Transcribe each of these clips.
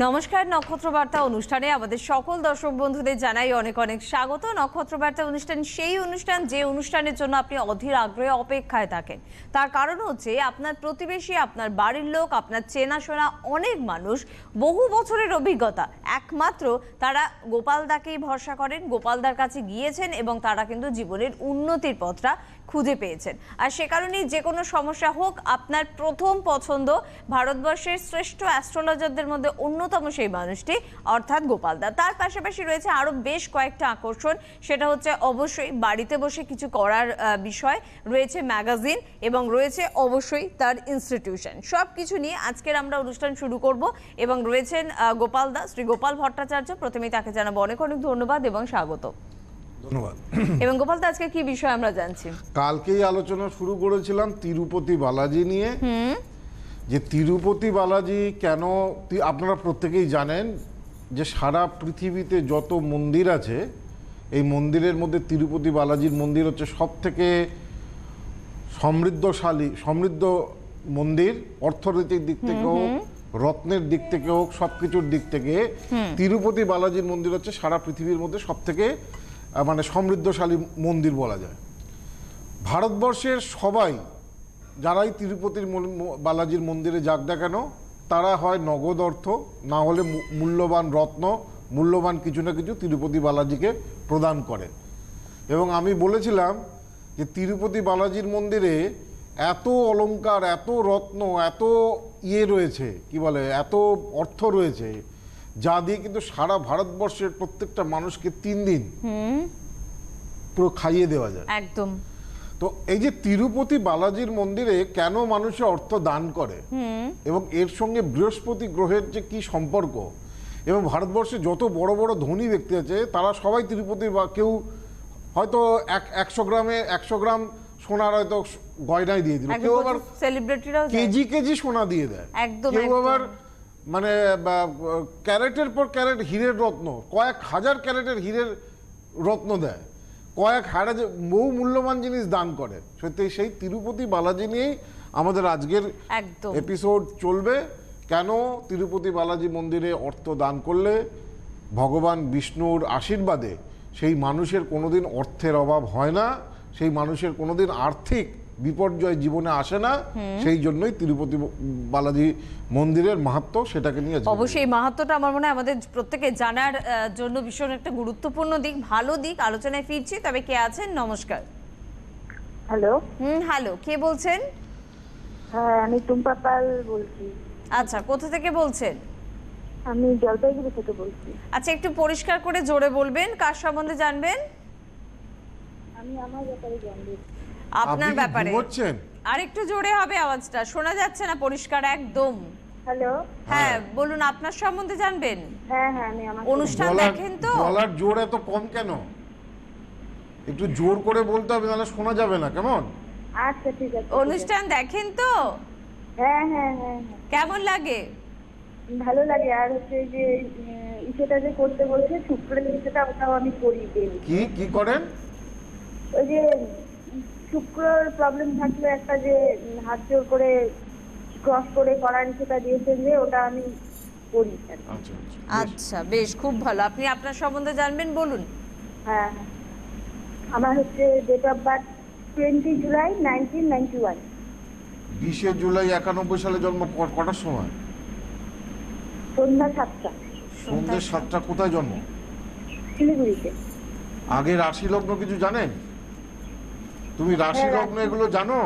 নমস্কার, নক্ষত্র বার্তা অনুষ্ঠানে আমাদের সকল দর্শক বন্ধুদের জানাই অনেক অনেক স্বাগত। নক্ষত্র বার্তা অনুষ্ঠান সেই অনুষ্ঠান যে অনুষ্ঠানের জন্য আপনি অধীর আগ্রহে অপেক্ষায় থাকেন। তার কারণ হচ্ছে আপনার প্রতিবেশী, আপনার বাড়ির লোক, আপনার চেনাশোনা অনেক মানুষ, বহু বছরের অভিজ্ঞতা, একমাত্র তারা গোপালদাকেই ভরসা করেন, গোপালদার কাছে গিয়েছেন এবং তারা কিন্তু জীবনের উন্নতির পথটা খুঁজে পেয়েছেন। আর সে কারণেই যে কোনো সমস্যা হোক, আপনার প্রথম পছন্দ ভারতবর্ষের শ্রেষ্ঠ অ্যাস্ট্রোলজারদের মধ্যে অন্যতম সেই মানুষটি অর্থাৎ গোপালদা। তার পাশাপাশি রয়েছে আরও বেশ কয়েকটা আকর্ষণ, সেটা হচ্ছে অবশ্যই বাড়িতে বসে কিছু করার বিষয়, রয়েছে ম্যাগাজিন এবং রয়েছে অবশ্যই তার ইনস্টিটিউশন। সব কিছু নিয়ে আজকের আমরা অনুষ্ঠান শুরু করব এবং রয়েছেন গোপালদা, শ্রী গোপাল ভট্টাচার্য। প্রথমেই তাকে জানাবো অনেক অনেক ধন্যবাদ এবং স্বাগত। ধন্যবাদ। এবং গোপালদা, আজকে কি বিষয় আমরা জানছি? কালকেই আলোচনা শুরু করেছিলাম তিরুপতি বালাজি নিয়ে, যে তিরুপতি বালাজি কেন, আপনারা প্রত্যেকেই জানেন যে সারা পৃথিবীতে যত মন্দির আছে এই মন্দিরের মধ্যে তিরুপতি বালাজির মন্দির হচ্ছে সব থেকে সমৃদ্ধ মন্দির। অর্থনৈতিক দিক থেকে হোক, রত্নের দিক থেকে হোক, সবকিছুর দিক থেকে তিরুপতি বালাজির মন্দির হচ্ছে সারা পৃথিবীর মধ্যে সব থেকে মানে সমৃদ্ধশালী মন্দির বলা যায়। ভারতবর্ষের সবাই যারাই তিরুপতির বালাজির মন্দিরে যাক না কেন, তারা হয় নগদ অর্থ, না হলে মূল্যবান রত্ন, মূল্যবান কিছু না কিছু তিরুপতি বালাজিকে প্রদান করে। এবং আমি বলেছিলাম যে তিরুপতি বালাজির মন্দিরে এত অলংকার, এত রত্ন, এত রয়েছে, কি বলে, এত অর্থ রয়েছে, যা দিয়ে কিন্তু সারা ভারতবর্ষের প্রত্যেকটা মানুষকে 3 দিন পুরো খাইয়ে দেওয়া যায় একদম। তো এই যে তিরুপতি বালাজির মন্দিরে কেন মানুষে অর্থ দান করে এবং এর সঙ্গে বৃহস্পতি গ্রহের যে কি সম্পর্ক, এবং ভারতবর্ষে যত বড় বড় ধনী ব্যক্তি আছে তারা সবাই তিরুপতি, বা কেউ হয়তো 100 গ্রাম সোনার হয়তো গয়নায় দিয়ে দিল, কেউ আবার কেজি সোনা দিয়ে দেয়, কেউ আবার মানে ক্যারেটের পর ক্যারেট হীরের রত্ন, কয়েক হাজার ক্যারেটের হীরের রত্ন দেয়, কয়েক হাজার বহু মূল্যবান জিনিস দান করে। সত্যি সেই তিরুপতি বালাজি নিয়েই আমাদের আজকের এপিসোড চলবে। কেন তিরুপতি বালাজি মন্দিরে অর্থ দান করলে ভগবান বিষ্ণুর আশীর্বাদে সেই মানুষের কোনোদিন অর্থের অভাব হয় না, সেই মানুষের কোনোদিন আর্থিক বিপর্যয় জীবনে আসে না। সেই জন্যই তিরুপতি বালাজি মন্দিরের মাহাত্ম্য, সেটাকে নিয়ে অবশ্যই মাহাত্ম্যটা আমার মনে হয় আমাদের প্রত্যেকে জানার জন্য ভীষণ একটা গুরুত্বপূর্ণ দিক, ভালো দিক। আলোচনায় ফিরছি, তবে কে আছেন? নমস্কার। হ্যালো। হ্যালো, কে বলছেন? হ্যাঁ, আমি টুম্পা পাল বলছি। আচ্ছা, কোথা থেকে বলছেন? আমি জলপাইগুড়ি থেকে বলছি। আচ্ছা, একটু পরিষ্কার করে জোরে বলবেন, কার সম্বন্ধে জানবেন? আমি আমার ব্যাপারে জানবো। আপনার ব্যাপারে আর একটু জোরে হবে, আওয়াজটা শোনা যাচ্ছে না পরিষ্কার একদম। হ্যালো। হ্যাঁ বলুন, আপনার সম্বন্ধে জানবেন? হ্যাঁ হ্যাঁ, আমি আমার অনুষ্ঠান দেখেন তো? গলার জোর এত কম কেন? একটু জোর করে বলতে হবে, নাহলে শোনা যাবে না। কেমন? আচ্ছা ঠিক আছে। অনুষ্ঠান দেখেন তো? হ্যাঁ হ্যাঁ হ্যাঁ। কেমন লাগে? ভালো লাগে। আর হচ্ছে যে ইসেটা যে করতে বলছে শুক্রের ইসেটা, ওটাও আমি করি। কি করেন? ওই যে শুক্রর প্রবলেম থাকলে একটা যে হাত জোর করে ক্রস করে করার সেটা দিয়েছেন, যে ওটা আমি করি। আচ্ছা বেশ, খুব ভালো। আপনি আপনার সম্বন্ধে জানবেন, বলুন। হ্যাঁ, আমার হচ্ছে date of birth 20 July 1991। 20 July 91 সালে জন্ম। কটার সময়? সন্ধ্যা 7টা। সন্ধ্যা 7টা। কোথায় জন্ম? শিলিগুড়িতে। আগে রাশি লগ্ন কিছু জানেন? তুমি রাশি লগ্ন এগুলো জানো?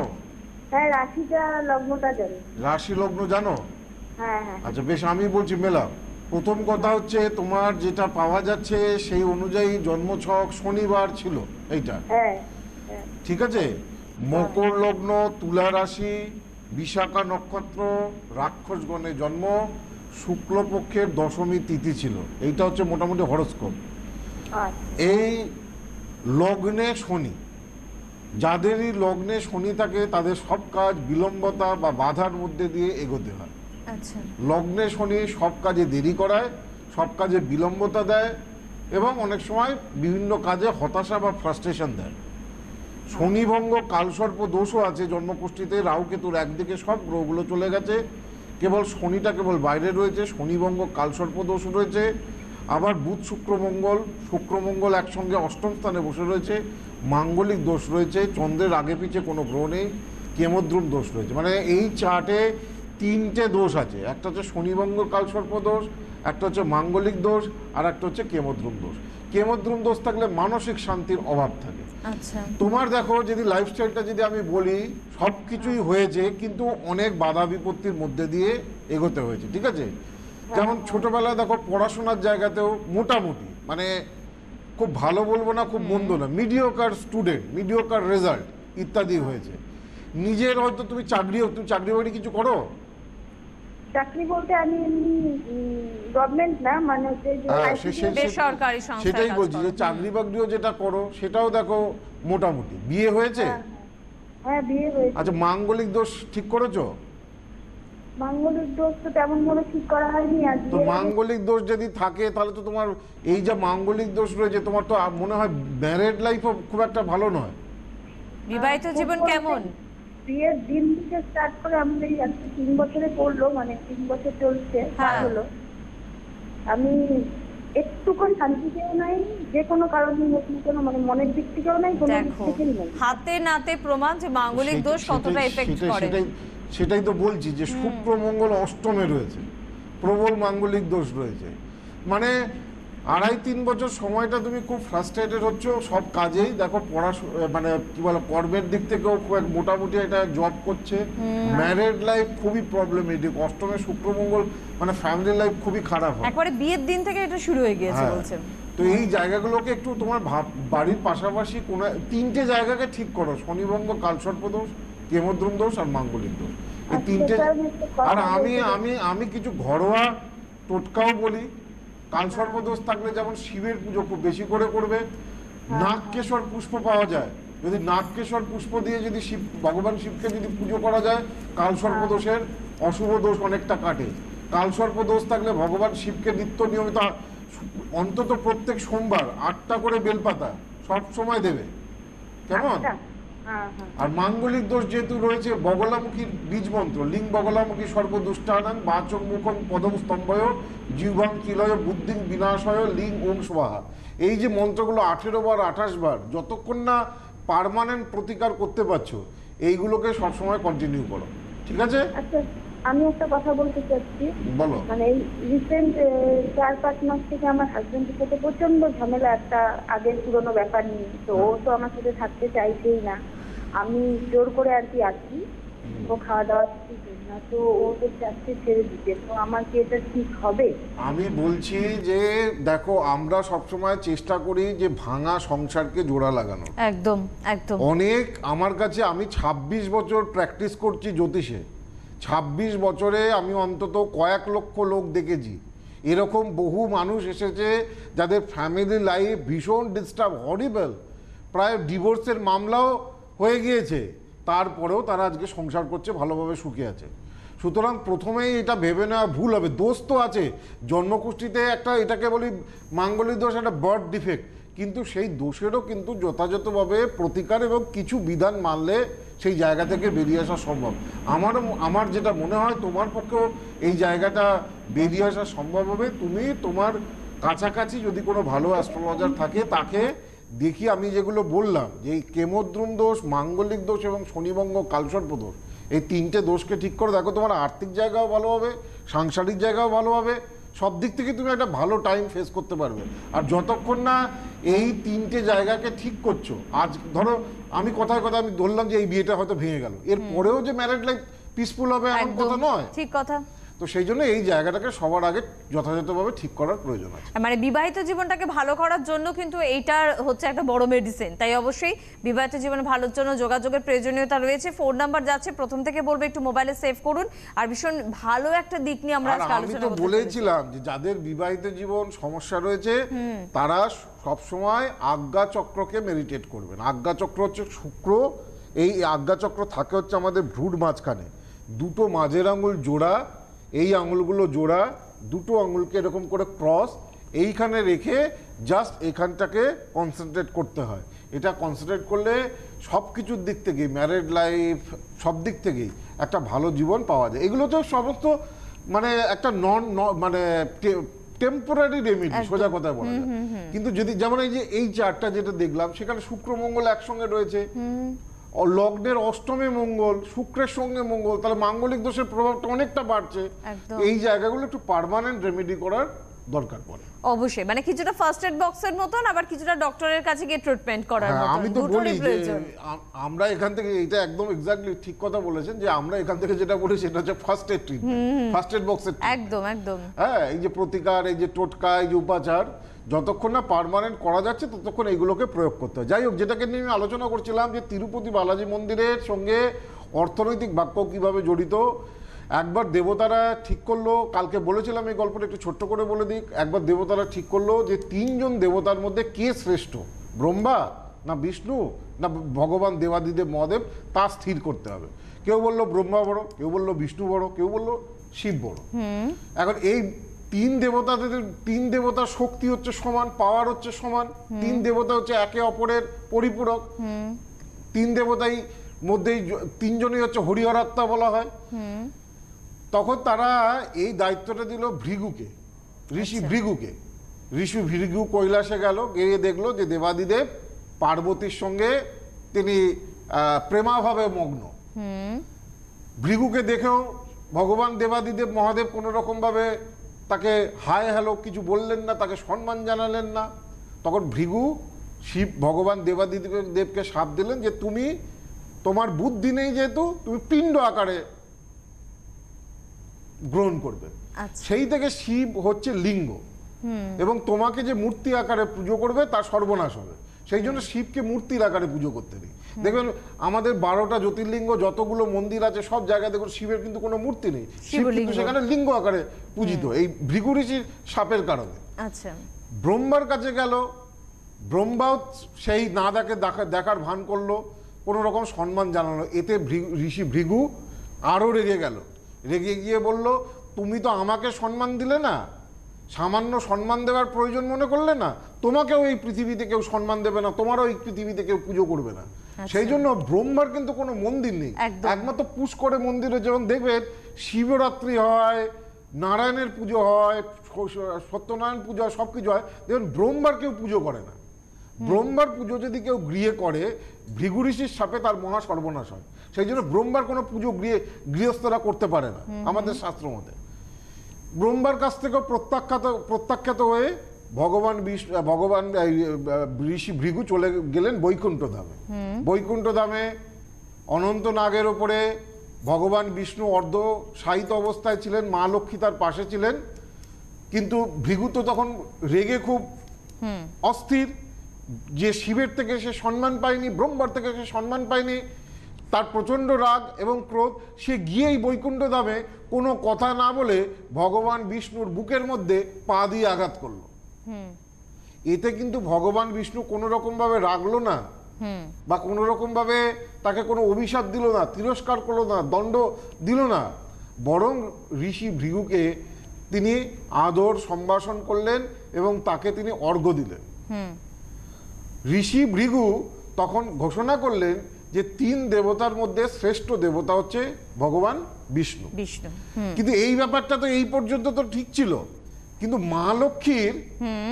হ্যাঁ, রাশিটা লগ্নটা জানি। রাশি লগ্ন জানো? হ্যাঁ হ্যাঁ। আচ্ছা বেশ, আমি বলছি মেলা। প্রথম কথা হচ্ছে, তোমার যেটা পাওয়া যাচ্ছে সেই অনুযায়ী জন্মছক শনিবার ছিল এইটা। হ্যাঁ। ঠিক আছে। মকর লগ্ন, তুলা রাশি, বিশাখা নক্ষত্র, রাক্ষসগণে জন্ম, শুক্লপক্ষের দশমী তিথি ছিল। এইটা হচ্ছে মোটামুটি হরস্কোপ। এই লগ্নে শনি, যাদেরই লগ্নে শনি থাকে তাদের সব কাজ বিলম্বতা বা বাধার মধ্যে দিয়ে এগোতে হয়। আচ্ছা। লগ্নে শনি সব কাজে দেরি করায়, সব কাজে বিলম্বতা দেয় এবং অনেক সময় বিভিন্ন কাজে হতাশা বা ফ্রাস্ট্রেশন দেয়। শনিভঙ্গ কালসর্প দোষও আছে জন্মকুষ্ঠিতে। রাহু কেতুর একদিকে সব গ্রহগুলো চলে গেছে, কেবল শনিটা কেবল বাইরে রয়েছে। শনিভঙ্গ কালসর্প দোষ রয়েছে। আবার বুধ শুক্রমঙ্গল একসঙ্গে অষ্টম স্থানে বসে রয়েছে। মাঙ্গলিক দোষ রয়েছে, চন্দ্রের আগে পিছে কোনো গ্রহ নেই। কেমদ্রুম দোষ রয়েছে। মানে এই চার্টে তিনটে দোষ আছে, একটা হচ্ছে শনিভঙ্গ কালসর্প দোষ, একটা হচ্ছে মাঙ্গলিক দোষ, আর একটা হচ্ছে কেমদ্রুম দোষ। কেমদ্রুম দোষ থাকলে মানসিক শান্তির অভাব থাকে। আচ্ছা, তোমার দেখো যদি লাইফস্টাইলটা যদি আমি বলি, সব কিছুই হয়েছে কিন্তু অনেক বাধা বিপত্তির মধ্যে দিয়ে এগোতে হয়েছে, ঠিক আছে? যেমন ছোটবেলায় দেখো পড়াশোনার জায়গাতেও মোটামুটি, মানে খুব ভালো বলবো না, খুব মন্দ না, মিডিওকার স্টুডেন্ট, মিডিওকার রেজাল্ট ইত্যাদি হয়েছে। নিজের হয়তো তুমি চাকরি বাকরি কিছু করো? চাকরি বলতে আমি এমনি গভর্নমেন্ট না, মানে হচ্ছে যে হ্যাঁ, বেসরকারি সংস্থায় সেটাই কাজ বলছি যে করো। চাকরি বাকরিও যেটা করো সেটাও দেখো মোটামুটি। বিয়ে হয়েছে? হ্যাঁ, বিয়ে হয়েছে। আচ্ছা, মাঙ্গলিক দোষ ঠিক করেছো? মাঙ্গলিক দোষ তো তেমন কোনো ঠিক করা হয়নি। আর তো মাঙ্গলিক দোষ যদি থাকে তাহলে তো তোমার এই যে মাঙ্গলিক দোষ রয়েছে, তোমার তো মনে হয় ম্যারেড লাইফও খুব একটা ভালো নয়। বিবাহিত জীবন কেমন? বিয়ের দিন থেকে স্টার্ট করে আমাদের এই আজকে 3 বছরে পড়লো, মানে 3 বছর চলছে হলো। আমি একটুকু শান্তিতেও নাই, যে কোনো কারণে হোক না কেন, মানে মনের দিক থেকেও নাই, কোনো দিক দেখো, থেকেই নাই। হাতে নাতে প্রমাণ যে মাঙ্গলিক দোষ কতটা এফেক্ট করে। সেটাই তো বলছি যে শুক্র মঙ্গল অষ্টমে রয়েছে, প্রবল মাঙ্গলিক দোষ রয়েছে। মানে 2.5-3 বছর সময়টা তুমি খুব ফ্রাস্ট্রেটেড হচ্ছ সব কাজেই। দেখো মানে কি বলে, কর্মের দিক থেকেও খুব মোটামুটি এটা জব করছে। ম্যারেড লাইফ খুবই প্রবলেমেটিক। অষ্টমে শুক্র মঙ্গল, মানে ফ্যামিলি লাইফ খুবই খারাপ হয়। একবারে বিয়ের দিন থেকে এটা শুরু হয়ে গিয়েছে বলছেন। তো এই জায়গাগুলোকে একটু তোমার বাড়ির পাশাপাশি কোনো 3টে জায়গাকে ঠিক করো: শনিভঙ্গ কালসর্প দোষ, কেমদ্রুম দোষ আর মাঙ্গলিক দোষ। এই 3টে। আর আমি কিছু ঘরোয়া টোটকাও বলি। কালসর্প দোষ থাকলে যেমন শিবের পুজো খুব বেশি করে করবে। নাগকেশর পুষ্প পাওয়া যায়, যদি নাগকেশর পুষ্প দিয়ে যদি ভগবান শিবকে যদি পুজো করা যায়, কালসর্প দোষের অশুভ দোষ অনেকটা কাটে। কালসর্প দোষ থাকলে ভগবান শিবকে নিত্য নিয়মিত অন্তত প্রত্যেক সোমবার 8টা করে বেলপাতা সব সময় দেবে, কেমন? আর মাঙ্গলিক দোষ যেহেতু রয়েছে, বগলামুখীর বীজ মন্ত্র, লিং বগলামুখী সর্বদুষ্টানাং বাচং মুখং পদম স্তম্ভয় জিহ্বাং কিলয় বুদ্ধিং বিনাশয় লিং ওং স্বাহা। এই যে মন্ত্রগুলো 18 বার 28 বার, যতক্ষণ না পার্মানেন্ট প্রতিকার করতে পারছো, এইগুলোকে সবসময় কন্টিনিউ করো, ঠিক আছে? আচ্ছা, আমি একটা কথা বলতে চাচ্ছি। বলো। মানে এই রিসেন্ট 4-5 মাস থেকে আমার হাজবেন্ডের সাথে প্রচন্ড ঝামেলা, একটা আগের পুরনো ব্যাপার নিয়ে। তো ও তো আমার সাথে থাকতে চাইছেই না, আমি জোর করে আর কি আছি। ও খাওয়া দাওয়া ঠিক না, তো ও তো চাচ্ছে ছেড়ে দিতে। তো আমার কি এটা ঠিক হবে? আমি বলছি যে দেখো, আমরা সবসময় চেষ্টা করি যে ভাঙা সংসারকে জোড়া লাগানো। একদম একদম। অনেক আমার কাছে, আমি 26 বছর প্র্যাকটিস করছি জ্যোতিষে। 26 বছরে আমি অন্তত কয়েক লক্ষ লোক দেখেছি। এরকম বহু মানুষ এসেছে যাদের ফ্যামিলি লাইফ ভীষণ ডিস্টার্ব, হরিবল, প্রায় ডিভোর্সের মামলাও হয়ে গিয়েছে, তারপরেও তারা আজকে সংসার করছে, ভালোভাবে সুখে আছে। সুতরাং প্রথমেই এটা ভেবে নেওয়া ভুল হবে। দোষ তো আছে জন্মকুষ্ঠিতে, একটা এটাকে বলি মাঙ্গলিক দোষ, একটা বার্থ ডিফেক্ট, কিন্তু সেই দোষেরও কিন্তু যথাযথভাবে প্রতিকার এবং কিছু বিধান মানলে সেই জায়গা থেকে বেরিয়ে আসা সম্ভব। আমার যেটা মনে হয় তোমার পক্ষেও এই জায়গাটা বেরিয়ে আসা সম্ভব হবে। তুমি তোমার কাছাকাছি যদি কোনো ভালো অ্যাস্ট্রোলজার থাকে তাকে দেখি, আমি যেগুলো বললাম যে এই কেমদ্রুম দোষ, মাঙ্গলিক দোষ এবং শনিভঙ্গ কালসর্প দোষ, এই 3টে দোষকে ঠিক করে দেখো, তোমার আর্থিক জায়গাও ভালো হবে, সাংসারিক জায়গাও ভালো হবে, সব দিক থেকে তুমি একটা ভালো টাইম ফেস করতে পারবে। আর যতক্ষণ না এই 3টে জায়গাকে ঠিক করছো, আজ ধরো আমি কথায় আমি ধরলাম যে এই বিয়েটা হয়তো ভেঙে গেল, এর পরেও যে ম্যারেড লাইফ পিসফুল হবে এমন কথা নয়, ঠিক কথা। তো সেই জন্য এই জায়গাটাকে সবার আগে যথাযথভাবে ঠিক করার প্রয়োজন আছে। মানে বিবাহিত জীবনটাকে ভালো করার জন্য কিন্তু এইটার হচ্ছে একটা বড় মেডিসিন। তাই অবশ্যই বিবাহিত জীবন ভালোর জন্য যোগাযোগের প্রয়োজনীয়তা রয়েছে। ফোন নাম্বার যাচ্ছে, প্রথম থেকে বলবো একটু মোবাইলে সেভ করুন। আর ভীষণ ভালো একটা দিক নিয়ে আমরা আজকে আলোচনা করতে বলেছিলাম যে যাদের বিবাহিত জীবন সমস্যা রয়েছে তারা সব সময় আজ্ঞা চক্রকে মেডিটেট করবেন। আজ্ঞা চক্র হচ্ছে শুক্র, এই আজ্ঞা চক্র থাকে হচ্ছে আমাদের ভ্রুর মাঝখানে, দুটো মাঝের আঙুল জোড়া, এই আঙুলগুলো জোড়া, দুটো আঙুলকে এরকম করে ক্রস এইখানে রেখে জাস্ট এখানটাকে কনসেন্ট্রেট করতে হয়। এটা কনসেন্ট্রেট করলে সব কিছুর দিক থেকে, ম্যারিড লাইফ সব দিক থেকেই একটা ভালো জীবন পাওয়া যায়। এগুলো তো সমস্ত মানে একটা মানে টেম্পোরারি রেমেডি, সোজা কথা বলা যায়। কিন্তু যদি যেমন এই চারটা যেটা দেখলাম, সেখানে শুক্র মঙ্গল একসঙ্গে রয়েছে, লগ্নের অষ্টমে মঙ্গল, শুক্রের সঙ্গে মঙ্গল, তাহলে মাঙ্গলিক দোষের প্রভাবটা অনেকটা বাড়ছে। এই জায়গাগুলো একটু পার্মানেন্ট রেমেডি করার দরকার পড়ে। অবশ্যই, মানে কিছুটা ফার্স্ট এড বক্সের মতন, আবার কিছুটা ডক্টরের কাছে গিয়ে ট্রিটমেন্ট করার মতন। আমি তো বলি যে আমরা এখান থেকে, এটা একদম এক্স্যাক্টলি ঠিক কথা বলেছেন, যে আমরা এখান থেকে যেটা বলি সেটা হচ্ছে first aid treatment, first aid বক্সের। একদম একদম। হ্যাঁ, এই যে প্রতিকার, এই যে টোটকা, এই যে উপাচার, যতক্ষণ না পার্মানেন্ট করা যাচ্ছে ততক্ষণ এইগুলোকে প্রয়োগ করতে হয়। যাই হোক, যেটাকে নিয়ে আমি আলোচনা করছিলাম যে তিরুপতি বালাজি মন্দিরের সঙ্গে অর্থনৈতিক বাক্য কিভাবে জড়িত। একবার দেবতারা ঠিক করলো, কালকে বলেছিলাম এই গল্পটা একটু ছোট্ট করে বলে দিক। একবার দেবতারা ঠিক করলো যে 3 জন দেবতার মধ্যে কে শ্রেষ্ঠ, ব্রহ্মা না বিষ্ণু না ভগবান দেবাদিদেব মহাদেব, তা স্থির করতে হবে। কেউ বললো ব্রহ্মা বড়, কেউ বললো বিষ্ণু বড়, কেউ বললো শিব বড়। এখন এই 3 দেবতার শক্তি হচ্ছে সমান, পাওয়ার হচ্ছে সমান, 3 দেবতা হচ্ছে একে অপরের পরিপূরক। 3 দেবতাই মধ্যেই 3 জনই হচ্ছে হরিহরাত্মা বলা হয়। তখন তারা এই দায়িত্বটা দিল ভৃগুকে, ঋষি ভৃগুকে। ঋষি ভৃগু কৈলাসে গেল, গিয়ে দেখলো যে দেবাদিদেব পার্বতীর সঙ্গে তিনি প্রেমাভাবে মগ্ন। ভৃগুকে দেখেও ভগবান দেবাদিদেব মহাদেব কোনো রকম ভাবে তাকে হাই হ্যালো কিছু বললেন না, তাকে সম্মান জানালেন না। তখন ভৃগু শিব ভগবান দেবকে শাপ দিলেন যে তুমি, তোমার বুদ্ধি নেই যেহেতু, তুমি পিণ্ড আকারে গ্রহণ করবে। সেই থেকে শিব হচ্ছে লিঙ্গ, এবং তোমাকে যে মূর্তি আকারে পুজো করবে তার সর্বনাশ হবে। সেই জন্য শিবকে মূর্তির আকারে পুজো করতে নেই। দেখবেন আমাদের 12টা জ্যোতির্লিঙ্গ যতগুলো মন্দির আছে সব জায়গায় দেখুন শিবের কিন্তু কোনো মূর্তি নেই, শিব কিন্তু সেখানে লিঙ্গ আকারে পূজিত, এই ভৃগু ঋষির শাপের কারণে। আচ্ছা, ব্রহ্মার কাছে গেল, ব্রহ্মাও সেই না দেখার ভান করলো, কোনো রকম সম্মান জানালো। এতে ঋষি ভৃগু আরো রেগে গেল, রেগে গিয়ে বলল তুমি তো আমাকে সম্মান দিলে না, সামান্য সম্মান দেওয়ার প্রয়োজন মনে করলে না, তোমাকেও এই পৃথিবীতে কেউ সম্মান দেবে না, তোমারও এই পৃথিবীতে কেউ পুজো করবে না। সেই জন্য ব্রহ্মার কিন্তু কোনো মন্দির নেই, একমাত্র পুষ্করে মন্দিরে। যেমন দেখবেন শিবরাত্রি হয়, নারায়ণের পুজো হয়, সত্যনারায়ণ পুজো হয়, সবকিছু হয়, দেখবেন ব্রহ্মার কেউ পুজো করে না। ব্রহ্মার পুজো যদি কেউ গৃহে করে, ভৃগু ঋষির শাপে তার মহা সর্বনাশ হয়। সেই জন্য ব্রহ্মার কোনো পুজো গৃহস্থরা করতে পারে না আমাদের শাস্ত্র মতে। ব্রহ্মার কাছ থেকেও প্রত্যাখ্যাত হয়ে ভগবান ঋষি ভৃগু চলে গেলেন বৈকুণ্ঠ ধামে। বৈকুণ্ঠ ধামে অনন্ত নাগের ওপরে ভগবান বিষ্ণু অর্ধ শায়িত অবস্থায় ছিলেন, মা লক্ষ্মী তার পাশে ছিলেন। কিন্তু ভৃগু তো তখন রেগে খুব অস্থির, যে শিবের থেকে সে সম্মান পায়নি, ব্রহ্মার থেকে সে সম্মান পায়নি, তার প্রচণ্ড রাগ এবং ক্রোধ। সে গিয়েই বৈকুণ্ঠ ধামে কোনো কথা না বলে ভগবান বিষ্ণুর বুকের মধ্যে পা দিয়ে আঘাত করলো। এতে কিন্তু ভগবান বিষ্ণু কোনো রকম ভাবে রাগলো না, বা কোনো রকম ভাবে তাকে কোনো অভিশাপ দিল না, তিরস্কার করলো না, দণ্ড দিল না, বরং ঋষি ভৃগুকে তিনি আদর সম্ভাষণ করলেন এবং তাকে তিনি অর্ঘ্য দিলেন। ঋষি ভৃগু তখন ঘোষণা করলেন যে 3 দেবতার মধ্যে শ্রেষ্ঠ দেবতা হচ্ছে ভগবান বিষ্ণু। কিন্তু এই ব্যাপারটা তো এই পর্যন্ত তো ঠিক ছিল, কিন্তু মা লক্ষ্মীর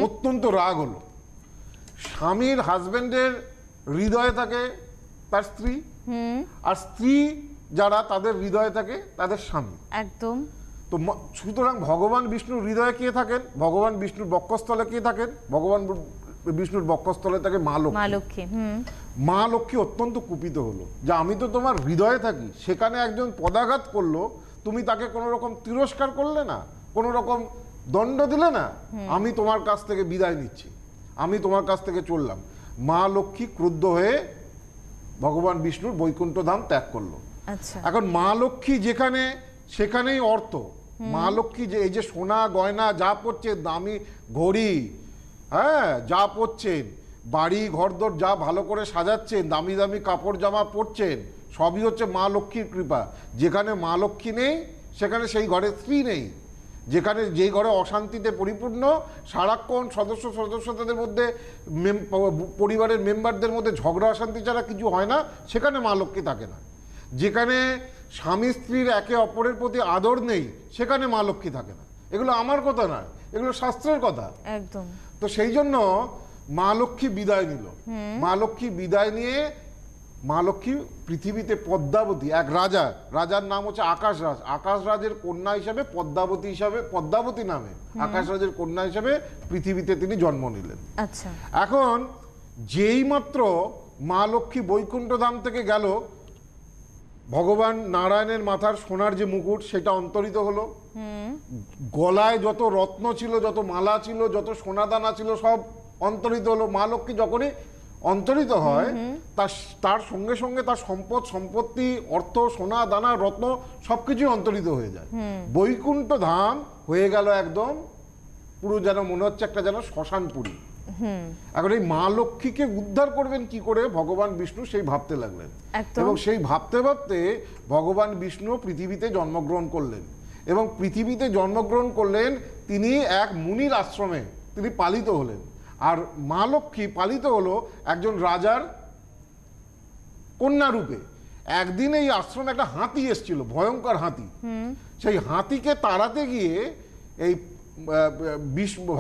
অত্যন্ত রাগ হলো। স্বামীর, হাজবেন্ডের হৃদয়ে থাকে তার স্ত্রী, আর স্ত্রী যারা তাদের হৃদয়ে থাকে তাদের স্বামী। একদম। তো সুতরাং ভগবান বিষ্ণুর হৃদয়ে কে থাকেন, ভগবান বিষ্ণুর বক্ষস্থলে কে থাকেন, ভগবান বিষ্ণুর বক্ষস্থলে থাকে মা লক্ষ্মী। মা লক্ষ্মী অত্যন্ত কুপিত হলো যে আমি তো তোমার হৃদয়ে থাকি, সেখানে একজন পদাঘাত করলো, তুমি তাকে কোনো রকম তিরস্কার করলে না, কোনো রকম দণ্ড দিলে না, আমি তোমার কাছ থেকে বিদায় নিচ্ছি, আমি তোমার কাছ থেকে চললাম। মা লক্ষ্মী ক্রুদ্ধ হয়ে ভগবান বিষ্ণুর বৈকুণ্ঠ ধাম ত্যাগ করলো। এখন মা লক্ষ্মী যেখানে, সেখানেই অর্থ। মা লক্ষ্মী যে এই যে সোনা গয়না যা পড়ছে, দামি ঘড়ি, হ্যাঁ যা পড়ছেন, বাড়ি ঘরদোর যা ভালো করে সাজাচ্ছেন, দামি দামি কাপড় জামা পরছেন, সবই হচ্ছে মা লক্ষ্মীর কৃপা। যেখানে মা লক্ষ্মী নেই সেখানে সেই ঘরে স্ত্রী নেই, যেখানে যেই ঘরে অশান্তিতে পরিপূর্ণ, সারাক্ষণ সদস্যদের মধ্যে পরিবারের মেম্বারদের মধ্যে ঝগড়া অশান্তি ছাড়া কিছু হয় না, সেখানে মা লক্ষ্মী থাকে না। যেখানে স্বামী স্ত্রীর একে অপরের প্রতি আদর নেই, সেখানে মা লক্ষ্মী থাকে না। এগুলো আমার কথা নয়, এগুলো শাস্ত্রের কথা। একদম। তো সেই জন্য মা লক্ষ্মী বিদায় নিল। মা লক্ষ্মী বিদায় নিয়ে মা লক্ষ্মী পৃথিবীতে পদ্মাবতী, এক রাজার নাম হচ্ছে আকাশরাজ, আকাশরাজের কন্যা হিসাবে পদ্মাবতী নামে আকাশরাজের কন্যা হিসাবে পৃথিবীতে তিনি জন্ম নিলেন। আচ্ছা। এখন যেই মাত্র মা লক্ষ্মী বৈকুণ্ঠ ধাম থেকে গেল, ভগবান নারায়ণের মাথার সোনার যে মুকুট সেটা অন্তরিত হলো, গলায় যত রত্ন ছিল, যত মালা ছিল, যত সোনাদানা ছিল, সব অন্তরিত হলো। মা লক্ষ্মী যখনই অন্তরিত হয় তার সঙ্গে সঙ্গে তার সম্পত্তি, অর্থ, সোনা দানা, রত্ন সবকিছুই অন্তরিত হয়ে যায়। বৈকুণ্ঠ ধাম হয়ে গেল একদম পুরো যেন মনে হচ্ছে একটা যেন শ্মশানপুরী। এখন এই মা লক্ষ্মীকে উদ্ধার করবেন কি করে ভগবান বিষ্ণু সেই ভাবতে লাগলেন, এবং সেই ভাবতে ভাবতে ভগবান বিষ্ণু পৃথিবীতে জন্মগ্রহণ করলেন। এবং পৃথিবীতে জন্মগ্রহণ করলেন তিনি এক মুনির আশ্রমে তিনি পালিত হলেন। আর মা লক্ষ্মী পালিত হলো একজন রাজার কন্যা রূপে। একদিন এই আশ্রমে একটা হাতি এসেছিল, ভয়ঙ্কর হাতি। সেই হাতিকে তাড়াতে গিয়ে এই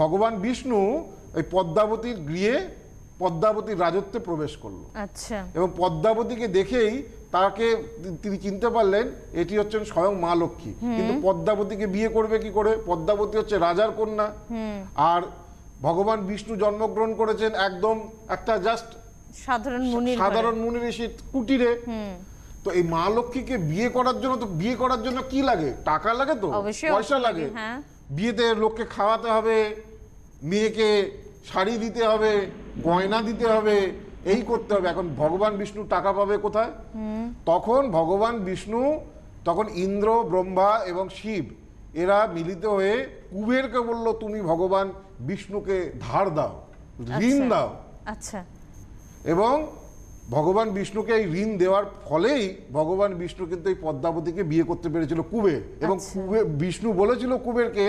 ভগবান বিষ্ণু এই পদ্মাবতীর গৃহে পদ্মাবতীর রাজত্বে প্রবেশ করলো। আচ্ছা। এবং পদ্মাবতীকে দেখেই তাকে তিনি চিনতে পারলেন এটি হচ্ছেন স্বয়ং মা লক্ষ্মী। কিন্তু পদ্মাবতীকে বিয়ে করবে কি করে? পদ্মাবতী হচ্ছে রাজার কন্যা, আর ভগবান বিষ্ণু জন্মগ্রহণ করেছেন একদম একটা জাস্ট সাধারণ মুনি ঋষির কুটিরে। তো এই মা লক্ষ্মীকে বিয়ে করার জন্য কি লাগে? টাকা লাগে, তো পয়সা লাগে। বিয়েতে লোককে খাওয়াতে হবে, মেয়েকে শাড়ি দিতে হবে, গয়না দিতে হবে, এই করতে হবে। এখন ভগবান বিষ্ণু টাকা পাবে কোথায়? তখন ভগবান বিষ্ণু, তখন ইন্দ্র, ব্রহ্মা এবং শিব এরা মিলিত হয়ে কুবেরকে বলল, তুমি ভগবান বিষ্ণুকে ধার দাও, ঋণ দাও। আচ্ছা। এবং ভগবান বিষ্ণুকে এই ঋণ দেওয়ার ফলেই ভগবান বিষ্ণু কিন্তু এই পদ্মাবতীকে বিয়ে করতে পেরেছিল কুবের। এবং বিষ্ণু বলেছিল কুবেরকে,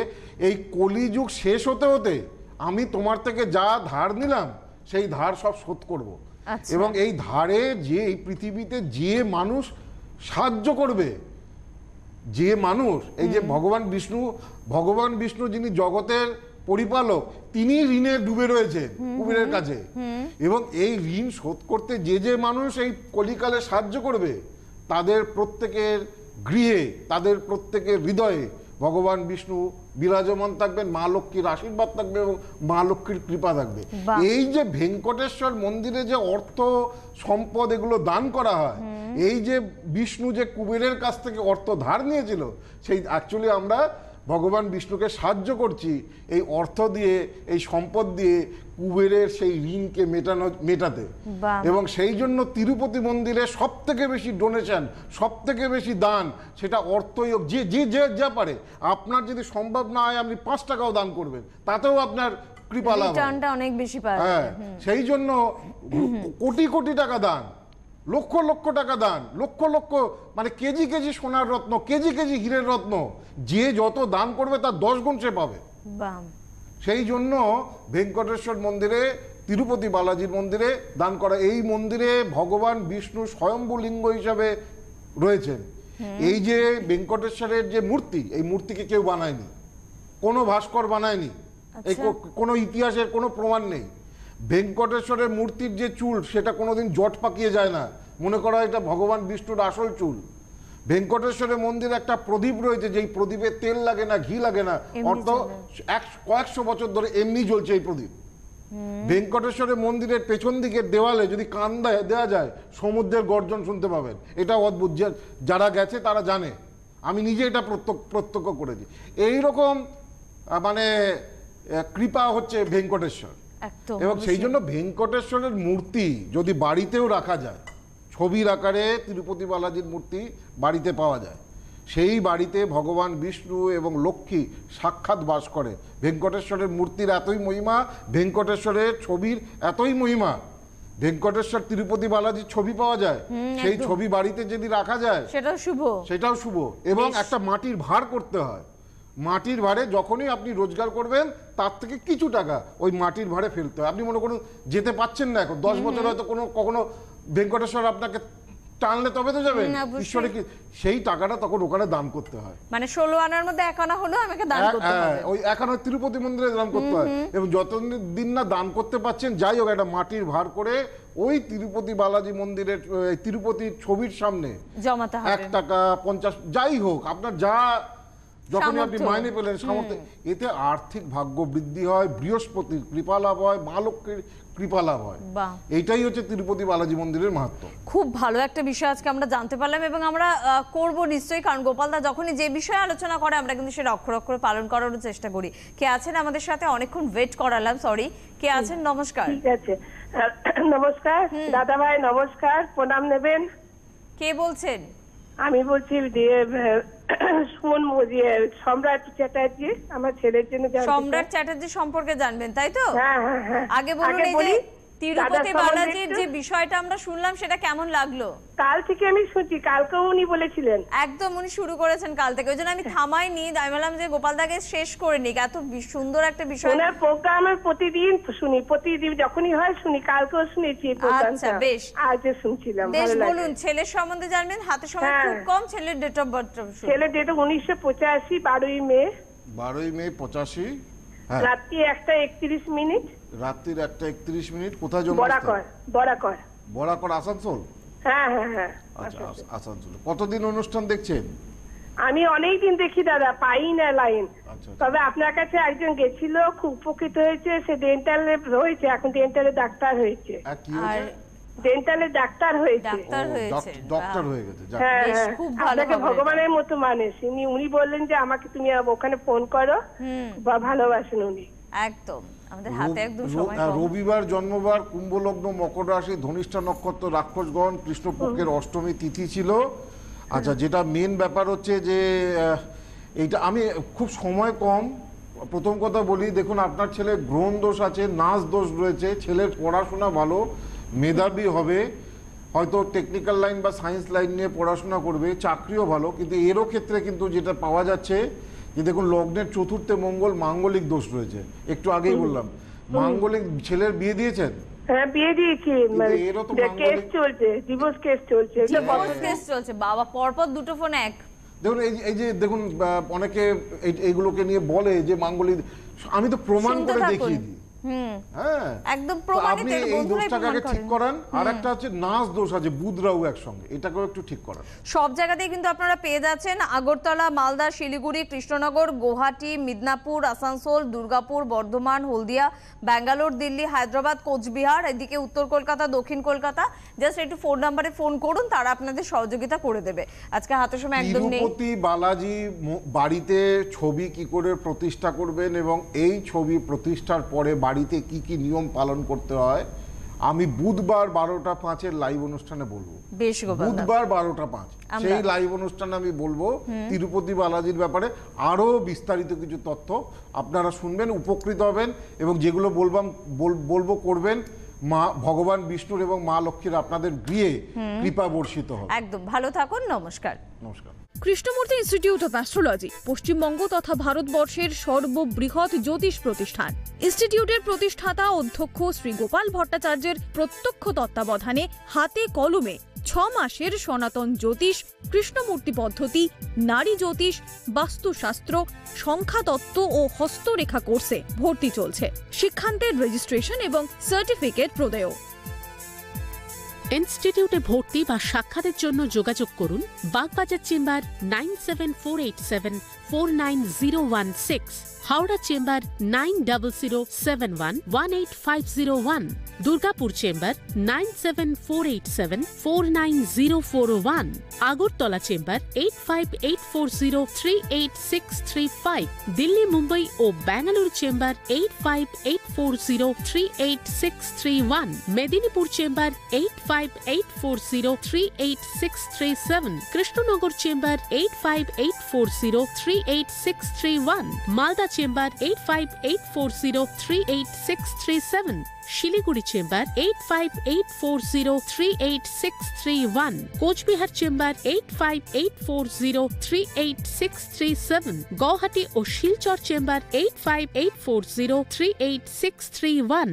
এই কলিযুগ শেষ হতে হতে আমি তোমার থেকে যা ধার নিলাম সেই ধার সব শোধ করব। এবং এই ধারে যে এই পৃথিবীতে যে মানুষ সাহায্য করবে, যে মানুষ, এই যে ভগবান বিষ্ণু যিনি জগতের পরিপালক, তিনি ঋণে ডুবে রয়েছেন কুবেরের কাছে। এবং এই ঋণ শোধ করতে যে মানুষ এই কলিকালে সাহায্য করবে, তাদের প্রত্যেকের গৃহে, তাদের প্রত্যেকের হৃদয়ে ভগবান বিষ্ণু বিরাজমান থাকবেন, মা লক্ষ্মীর আশীর্বাদ থাকবে এবং মা লক্ষ্মীর কৃপা থাকবে। এই যে ভেঙ্কটেশ্বর মন্দিরে যে অর্থ সম্পদ এগুলো দান করা হয়, এই যে বিষ্ণু যে কুবেরের কাছ থেকে অর্থ ধার নিয়েছিল, সেই অ্যাকচুয়ালি আমরা ভগবান বিষ্ণুকে সাহায্য করছি এই অর্থ দিয়ে, এই সম্পদ দিয়ে কুবেরের সেই ঋণকে মেটাতে। এবং সেই জন্য তিরুপতি মন্দিরে সব থেকে বেশি ডোনেশন, সব থেকে বেশি দান, সেটা অর্থই হোক, যে যা পারে। আপনার যদি সম্ভব না হয় আপনি 5 টাকাও দান করবেন, তাতেও আপনার কৃপা লাভ অনেক বেশি পায়। হ্যাঁ, সেই জন্য কোটি কোটি টাকা দান, লক্ষ লক্ষ টাকা দান, লক্ষ লক্ষ মানে কেজি কেজি সোনার রত্ন, কেজি কেজি হীরের রত্ন, যে যত দান করবে তার 10 গুণ সে পাবে। সেই জন্য ভেঙ্কটেশ্বর মন্দিরে, তিরুপতি বালাজির মন্দিরে দান করা। এই মন্দিরে ভগবান বিষ্ণু স্বয়ম্ভু লিঙ্গ হিসাবে রয়েছেন। এই যে ভেঙ্কটেশ্বরের যে মূর্তি, এই মূর্তিকে কেউ বানায়নি, কোনো ভাস্কর বানায়নি, এই কোনো ইতিহাসের কোনো প্রমাণ নেই। ভেঙ্কটেশ্বরের মূর্তির যে চুল, সেটা কোনোদিন জট পাকিয়ে যায় না, মনে করা এটা ভগবান বিষ্ণুর আসল চুল। ভেঙ্কটেশ্বরের মন্দিরে একটা প্রদীপ রয়েছে, যেই প্রদীপে তেল লাগে না, ঘি লাগে না, অর্থ কয়েকশো বছর ধরে এমনি জ্বলছে এই প্রদীপ। ভেঙ্কটেশ্বরের মন্দিরের পেছন দিকের দেওয়ালে যদি কান দেওয়া যায়, সমুদ্রের গর্জন শুনতে পাবেন। এটা অদ্ভুত, যারা গেছে তারা জানে, আমি নিজে এটা প্রত্যক্ষ করেছি। এইরকম মানে কৃপা হচ্ছে ভেঙ্কটেশ্বর। এবং সেই জন্য ভেঙ্কটেশ্বরের মূর্তি যদি বাড়িতেও রাখা যায়, ছবির আকারে তিরুপতি বালাজির মূর্তি বাড়িতে পাওয়া যায়, সেই বাড়িতে ভগবান বিষ্ণু এবং লক্ষ্মী সাক্ষাৎ বাস করে। ভেঙ্কটেশ্বরের মূর্তির এতই মহিমা, ভেঙ্কটেশ্বরের ছবির এতই মহিমা, ভেঙ্কটেশ্বর তিরুপতি বালাজির ছবি পাওয়া যায়, সেই ছবি বাড়িতে যদি রাখা যায় সেটাও শুভ। এবং একটা মাটির ভাঁড় করতে হয়, মাটির ভাড়ে যখনই আপনি রোজগার করবেন তার থেকে কিছু টাকা ওই মাটির ভাড়ে ফেলতে হয়। আপনি মনে করুন যেতে পাচ্ছেন না এখন 10 বছর হয়তো কখনো ভেঙ্কটেশ্বর আপনাকে টানলে তবে তো যাবেন ঈশ্বরে কি সেই টাকাটা তখন ওখানে দান করতে হয়। মানে 16 আনার মধ্যে 1 আনা হলো আমাকে দান করতে হবে। ওই 1 আনা তিরুপতি মন্দিরে দান করতে হয় এবং যতদিন না দান করতে পাচ্ছেন যাই হোক একটা মাটির ভার করে ওই তিরুপতি বালাজি মন্দিরের তিরুপতি ছবির সামনে জমাতে হবে 1 টাকা 50 যাই হোক আপনার যা যখনই আপনি মাইনে পেলেন সামর্থ্য, এতে আর্থিক ভাগ্য বৃদ্ধি হয়, বৃহস্পতির কৃপা লাভ হয়, মা লক্ষ্মীর কৃপা লাভ হয়। এইটাই হচ্ছে তিরুপতি বালাজি মন্দিরের মাহাত্ম্য। খুব ভালো একটা বিষয় আজকে আমরা জানতে পারলাম এবং আমরা করব নিশ্চয়ই, কারণ গোপালদা যখনই যে বিষয়ে আলোচনা করে আমরা কিন্তু সেটা অক্ষর অক্ষরে পালন করার চেষ্টা করি। কে আছেন আমাদের সাথে? অনেকক্ষণ ওয়েট করালাম, সরি। কে আছেন? নমস্কার। ঠিক আছে, নমস্কার দাদা ভাই, নমস্কার, প্রণাম নেবেন। কে বলছেন? আমি বলছি সম্রাট চ্যাটার্জি, আমার ছেলের জন্য। সম্রাট চ্যাটার্জি সম্পর্কে জানবেন তাই তো? হ্যাঁ হ্যাঁ হ্যাঁ। আগে বলুন, এই যে তিরুপতি বালাজির যে বিষয়টা আমরা শুনলাম সেটা কেমন লাগলো? কাল থেকে আমি শুনছি, কালকেও উনি বলেছিলেন। একদম উনি শুরু করেছেন কাল থেকে, ওই জন্য আমি থামাইনি, আমি বললাম যে গোপালদাকে শেষ করে নিক। এত সুন্দর একটা বিষয়। ওনার প্রোগ্রাম প্রতিদিন শুনি, প্রতিদিন যখনই হয় শুনি, কালকেও শুনেছি। আচ্ছা বেশ, আজও শুনছিলাম। বেশ, বলুন ছেলের সম্বন্ধে জানবেন, হাতে সময় খুব কম। ছেলের ডেট অফ বার্থ? ছেলের ডেট 1985, 12ই মে। 12ই মে 85, রাত্রি 1:31। রাত্রির 1:31। কোথায় জন্ম? বরাকর, আসানসোল। হ্যাঁ হ্যাঁ হ্যাঁ। আচ্ছা, আসানসোল। কতদিন অনুষ্ঠান দেখছেন? আমি অনেকদিন দেখি দাদা, পাই না লাইন। আচ্ছা, তবে আপনার কাছে একজন গেছিল, খুব উপকৃত হয়েছে। সে ডেন্টালে হয়েছে, এখন ডেন্টালে ডাক্তার হয়েছে। কি হয়েছে? ডেন্টালে ডাক্তার হয়েছে। ডক্টর হয়ে গেছে। হ্যাঁ হ্যাঁ, আপনাকে ভগবানের মতো মানুষ উনি বললেন যে আমাকে তুমি ওখানে ফোন করো, বা ভালোবাসেন উনি একদম। আমাদের হাতে একদম সময় কম। রবিবার জন্মবার, কুম্ভ লগ্ন, মকর রাশি, ধনিষ্ঠা নক্ষত্র, রাক্ষসগণ, কৃষ্ণপক্ষের অষ্টমী তিথি ছিল। আচ্ছা, যেটা মেন ব্যাপার হচ্ছে যে এইটা আমি খুব সময় কম। প্রথম কথা বলি, দেখুন আপনার ছেলে গ্রহণ দোষ আছে, নাচ দোষ রয়েছে। ছেলের পড়াশোনা ভালো, মেধাবী হবে, হয়তো টেকনিক্যাল লাইন বা সায়েন্স লাইন নিয়ে পড়াশোনা করবে, চাকরিও ভালো। কিন্তু এরও ক্ষেত্রে কিন্তু যেটা পাওয়া যাচ্ছে যে দেখুন লগ্নের চতুর্থে মঙ্গল, মাঙ্গলিক দোষ রয়েছে। একটু আগেই বললাম মাঙ্গলিক। ছেলের বিয়ে দিয়েছেন? হ্যাঁ, বিয়ে দিয়েছি। কেস চলছে, ডিভোর্স কেস চলছে। বাবা, পরপর দুটো ফোন এক। দেখুন এই যে দেখুন অনেকে এইগুলোকে নিয়ে বলে যে মাঙ্গলিক, আমি তো প্রমাণ করে দেখিয়ে দিই। হ্যাঁ, একদম প্রমাণিত। আপনি এই দোষটাকে আগে ঠিক করান। আর একটা হচ্ছে নাচ দোষ আছে, বুধ রাহু একসঙ্গে, এটাকেও একটু ঠিক করান। সব জায়গাতেই কিন্তু আপনারা পেয়ে যাচ্ছেন। আগরতলা, মালদা, শিলিগুড়ি, কৃষ্ণনগর, গুয়াহাটি, মিদনাপুর, আসানসোল, দুর্গাপুর, বর্ধমান, হলদিয়া, ব্যাঙ্গালোর, দিল্লি, হায়দ্রাবাদ, কোচবিহার, এদিকে উত্তর কলকাতা, দক্ষিণ কলকাতা। জাস্ট একটু ফোন নাম্বারে ফোন করুন, তারা আপনাদের সহযোগিতা করে দেবে। আজকে হাতে সময় একদম নেই। তিরুপতি বালাজি বাড়িতে ছবি কি করে প্রতিষ্ঠা করবেন এবং এই ছবি প্রতিষ্ঠার পরে বাড়িতে কি কি নিয়ম পালন করতে হয় আমি বুধবার 12:05 লাইভ অনুষ্ঠানে বলবো। বুধবার 12:05 সেই লাইভ অনুষ্ঠানে আমি বলবো তিরুপতি বালাজির ব্যাপারে আরো বিস্তারিত কিছু তথ্য। আপনারা শুনবেন, উপকৃত হবেন এবং যেগুলো বলবো করবেন। মা ভগবান বিষ্ণুর এবং মা লক্ষ্মীর আপনাদের গৃহে কৃপা বর্ষিত হবে। একদম ভালো থাকুন। নমস্কার। নমস্কার। Krishnamurthy institute of astrology Paschimbanga তথা ভারতবর্ষের সর্ববৃহৎ জ্যোতিষ প্রতিষ্ঠান। ইনস্টিটিউটের প্রতিষ্ঠাতা অধ্যক্ষ শ্রী গোপাল ভট্টাচার্যের প্রত্যক্ষ তত্ত্বাবধানে হাতে কলমে 6 মাসের সনাতন জ্যোতিষ, কৃষ্ণমূর্তি পদ্ধতি, নারী জ্যোতিষ, বাস্তুশাস্ত্র, সংখ্যাতত্ত্ব ও হস্তরেখা কোর্সে ভর্তি চলছে। শিক্ষান্তের রেজিস্ট্রেশন এবং সার্টিফিকেট প্রদেয়। ইনস্টিটিউটে ভর্তি বা সাক্ষাতের জন্য যোগাযোগ করুন Bagbazar chamber 9748749016, Howrah chamber 9007118501, Durgapur chamber 9748749041, Agartala chamber 8584038635, Delhi, Mumbai ও Bangalore chamber 8584038631, Medinipur chamber 8584038637, Krishnanagar chamber 8584 8584038631, Malda chamber 8584038637, Siliguri chamber 8584038631, Coochbehar chamber 8584038637, Guwahati ও শিলচর চেম্বার 8584038631।